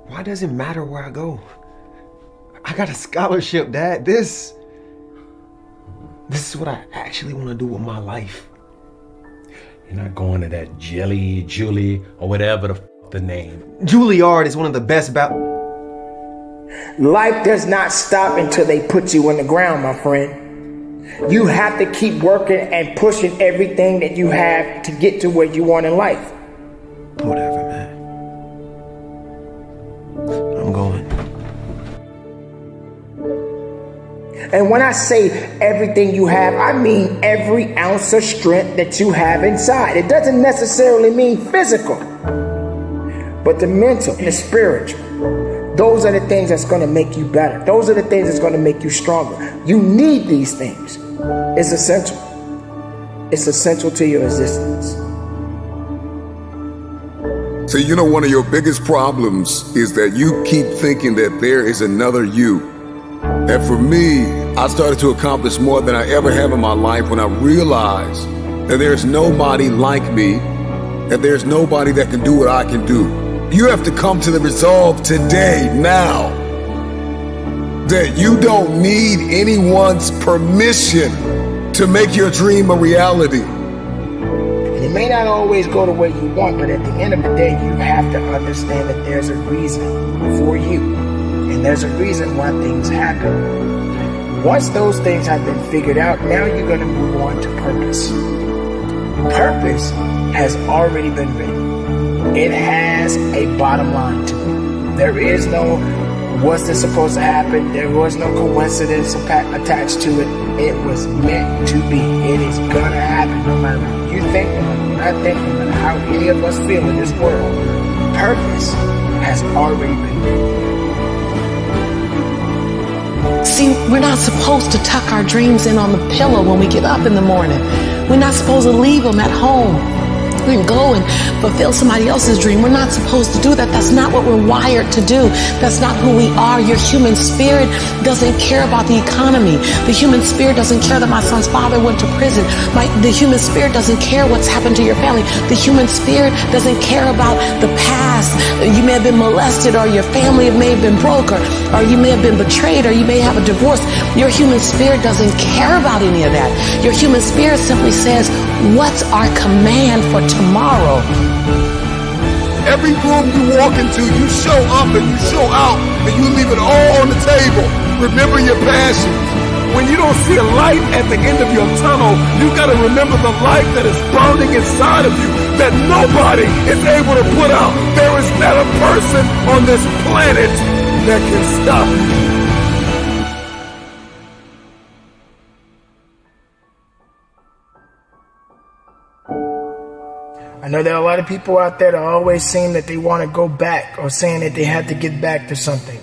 Why does it matter where I go? I got a scholarship, Dad. This is what I actually want to do with my life. You're not going to that Julie, or whatever the name. Juilliard is one of the best Life does not stop until they put you on the ground, my friend. You have to keep working and pushing everything that you have to get to where you want in life. Whatever, man. I'm going. And when I say everything you have, I mean every ounce of strength that you have inside. It doesn't necessarily mean physical, but the mental and the spiritual. Those are the things that's going to make you better. Those are the things that's going to make you stronger. You need these things. It's essential. It's essential to your existence. So you know, one of your biggest problems is that you keep thinking that there is another you. And for me, I started to accomplish more than I ever have in my life when I realized that there's nobody like me, that there's nobody that can do what I can do. You have to come to the resolve today, now, that you don't need anyone's permission to make your dream a reality. And it may not always go the way you want, but at the end of the day, you have to understand that there's a reason for you. And there's a reason why things happen. Once those things have been figured out, now you're going to move on to purpose. Purpose has already been written. It has a bottom line to it. There is no, was this supposed to happen? There was no coincidence attached to it. It was meant to be. It is gonna happen no matter what you think, no matter what I think, no matter how any of us feel in this world. Purpose has already been written. See, we're not supposed to tuck our dreams in on the pillow when we get up in the morning. We're not supposed to leave them at home and go and fulfill somebody else's dream. We're not supposed to do that. That's not what we're wired to do. That's not who we are. Your human spirit doesn't care about the economy. The human spirit doesn't care that my son's father went to prison. The human spirit doesn't care what's happened to your family. The human spirit doesn't care about the past. You may have been molested, or your family may have been broke, or you may have been betrayed, or you may have a divorce. Your human spirit doesn't care about any of that. Your human spirit simply says, what's our command for tomorrow? Every room you walk into, you show up and you show out, and you leave it all on the table. Remember your passions. When you don't see a light at the end of your tunnel, you gotta remember the light that is burning inside of you, that nobody is able to put out. There is not a person on this planet that can stop you. I know there are a lot of people out there that always seem that they want to go back, or saying that they have to get back to something.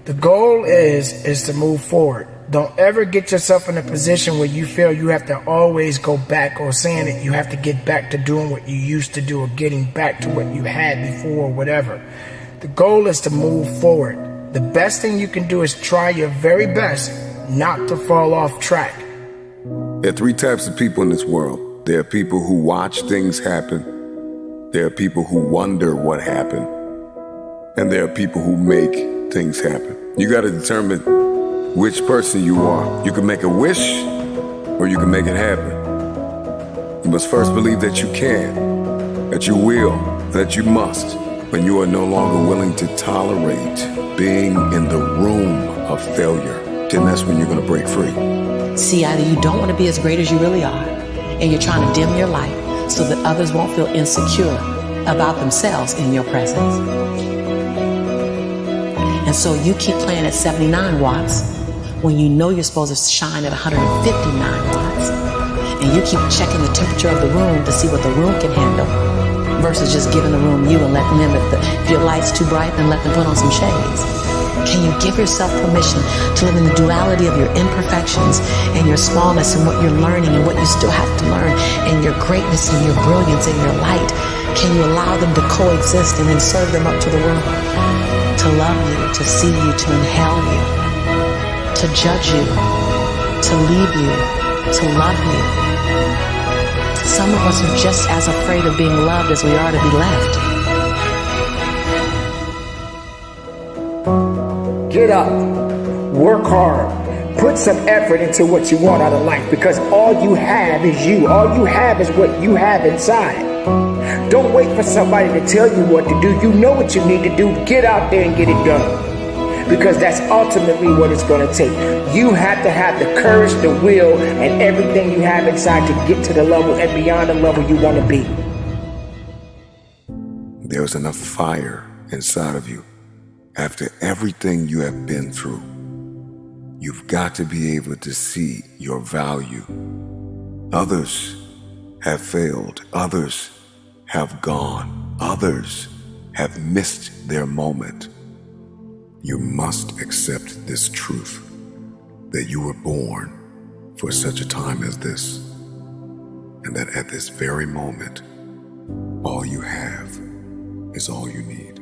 The goal is to move forward. Don't ever get yourself in a position where you feel you have to always go back, or saying that you have to get back to doing what you used to do, or getting back to what you had before, or whatever. The goal is to move forward. The best thing you can do is try your very best not to fall off track. There are three types of people in this world. There are people who watch things happen. There are people who wonder what happened. And there are people who make things happen. You got to determine which person you are. You can make a wish, or you can make it happen. You must first believe that you can, that you will, that you must, when you are no longer willing to tolerate being in the room of failure. Then that's when you're going to break free. See, either you don't want to be as great as you really are, and you're trying to dim your light so that others won't feel insecure about themselves in your presence. And so you keep playing at 79 watts when you know you're supposed to shine at 159 watts. And you keep checking the temperature of the room to see what the room can handle, versus just giving the room you and letting them, if your light's too bright, then let them put on some shades. Can you give yourself permission to live in the duality of your imperfections and your smallness, and what you're learning and what you still have to learn, and your greatness and your brilliance and your light? Can you allow them to coexist and then serve them up to the world? To love you, to see you, to inhale you, to judge you, to leave you, to love you. Some of us are just as afraid of being loved as we are to be left. Get up, work hard, put some effort into what you want out of life, because all you have is you. All you have is what you have inside. Don't wait for somebody to tell you what to do. You know what you need to do. Get out there and get it done. Because that's ultimately what it's going to take. You have to have the courage, the will, and everything you have inside to get to the level and beyond the level you want to be. There's enough fire inside of you. After everything you have been through, you've got to be able to see your value. Others have failed. Others have gone. Others have missed their moment. You must accept this truth, that you were born for such a time as this, and that at this very moment, all you have is all you need.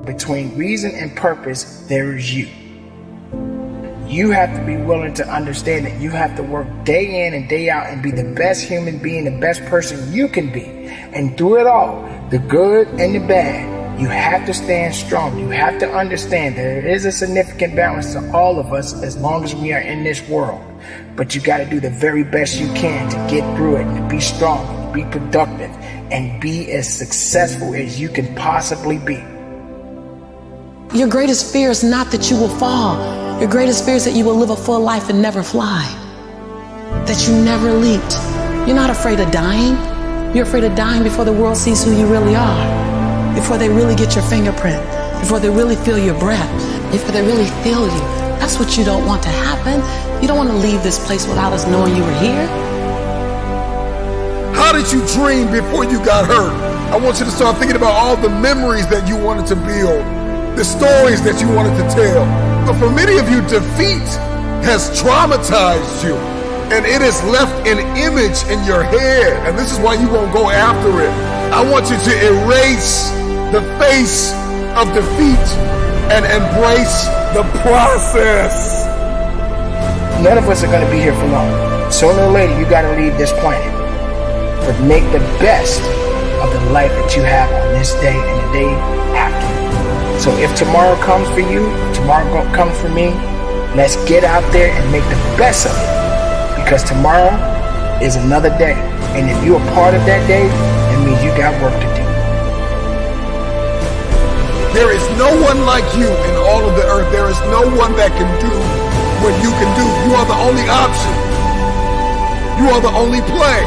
Between reason and purpose, there is you. You have to be willing to understand that you have to work day in and day out and be the best human being, the best person you can be. And through it all, the good and the bad, you have to stand strong. You have to understand that there is a significant balance to all of us as long as we are in this world. But you got to do the very best you can to get through it and to be strong, and to be productive, and be as successful as you can possibly be. Your greatest fear is not that you will fall. Your greatest fear is that you will live a full life and never fly. That you never leaped. You're not afraid of dying. You're afraid of dying before the world sees who you really are. Before they really get your fingerprint. Before they really feel your breath. Before they really feel you. That's what you don't want to happen. You don't want to leave this place without us knowing you were here. How did you dream before you got hurt? I want you to start thinking about all the memories that you wanted to build. The stories that you wanted to tell. But for many of you, defeat has traumatized you, and it has left an image in your head, and this is why you won't go after it. I want you to erase the face of defeat and embrace the process. None of us are going to be here for long. Sooner or later, you got to leave this planet. But make the best of the life that you have on this day and the day after. So if tomorrow comes for you, if tomorrow comes for me, let's get out there and make the best of it. Because tomorrow is another day. And if you're a part of that day, it means you got work to do. There is no one like you in all of the earth. There is no one that can do what you can do. You are the only option. You are the only play.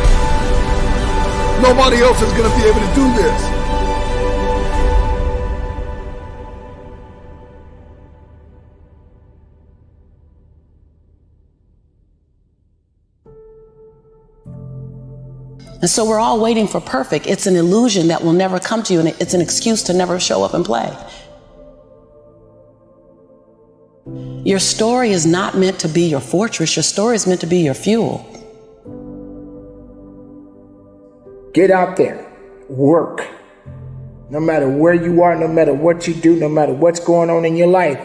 Nobody else is going to be able to do this. And so we're all waiting for perfect. It's an illusion that will never come to you, and it's an excuse to never show up and play. Your story is not meant to be your fortress. Your story is meant to be your fuel. Get out there, work. No matter where you are, no matter what you do, no matter what's going on in your life,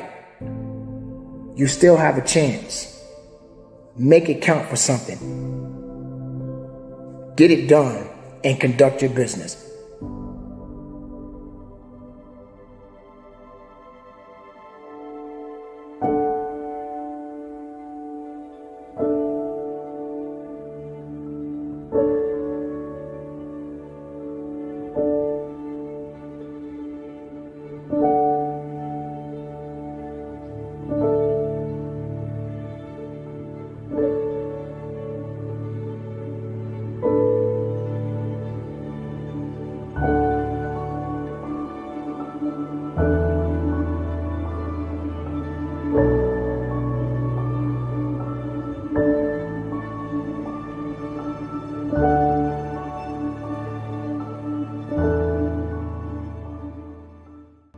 you still have a chance. Make it count for something. Get it done and conduct your business.